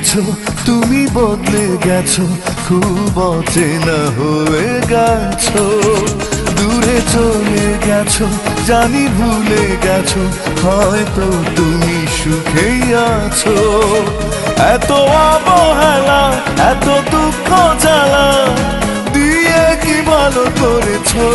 গেছো, তুমি বদলে গেছো, খুব অচেনা হয়ে গেছো। দূরে চলে গেছো, জানি ভুলে গেছো, হয়তো তুমি সুখেই আছো। এত অবহেলা, এত দুঃখ জ্বালা দিয়ে কি ভালো করেছো।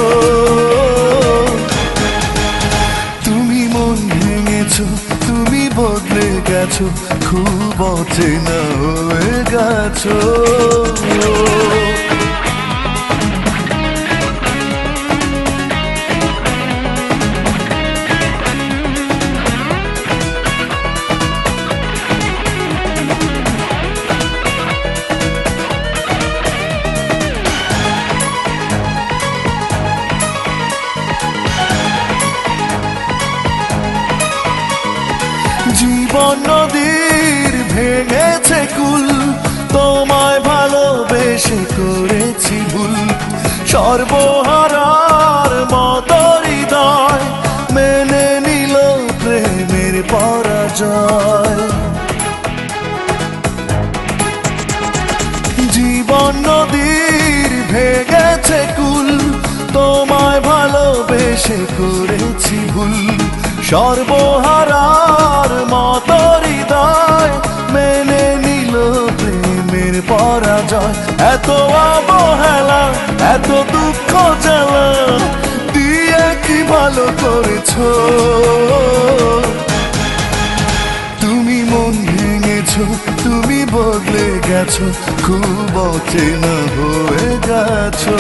তুমি মন ভেঙেছো, তুমি বদলে গেছো, খুব অচেনা হয়ে গেছো। জীবন নদীর ভেঙেছে কুল, তোমায় ভালোবেসে করেছি ভুল। সর্বহারার মতো হৃদয় মেনে নিল প্রেমের পরাজয়। জীবন নদীর ভেঙেছে কুল, তোমায় ভালোবেসে করেছি ভুল। সর্বহারার মতো হৃদয় মেনে নিল প্রেমের পরাজয়। এত অবহেলা, এত দুঃখ জ্বালা দিয়ে কি ভালো করেছো। তুমি মন ভেঙেছো, তুমি বদলে গেছো, খুব অচেনা হয়ে গেছো।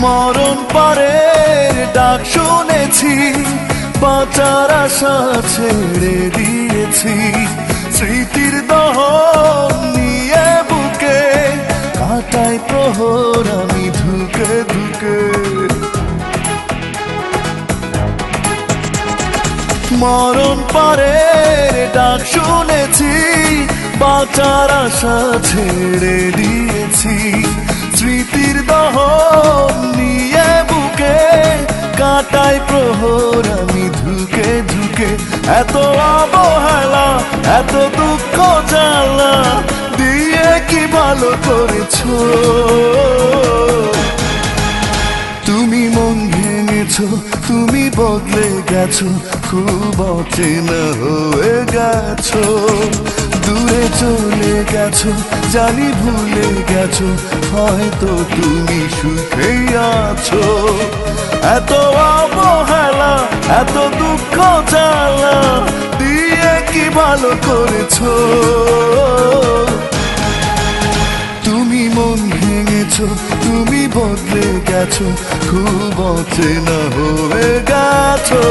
মরণ পরের ডাক শুনেছি, বাঁচার আশা ছেড়ে দিয়েছি। স্মৃতির দহন নিয়ে বুকে কাটাই প্রহর আমি ধুকে ধুকে। মরণ পরের ডাক শুনেছি, বাঁচার আশা ছেড়ে দিয়েছি। স্মৃতির দহন নিয়ে বুকে কাটাই প্রহর আমি ধুকে ধুকে। এত অবহেলা, এত দুঃখ জ্বালা দিয়ে কি ভালো করেছো। তুমি মন ভেঙেছো, তুমি বদলে গেছো, খুব অচেনা হয়ে গেছো। দূরে চলে গেছো, জানি ভুলে গেছো, হয়তো তুমি সুখেই আছো। এত অবহেলা, এত দুঃখ জ্বালা দিয়ে কি ভালো করেছো। তুমি মন ভেঙেছো, তুমি বদলে গেছো, খুব অচেনা হয়ে গেছো।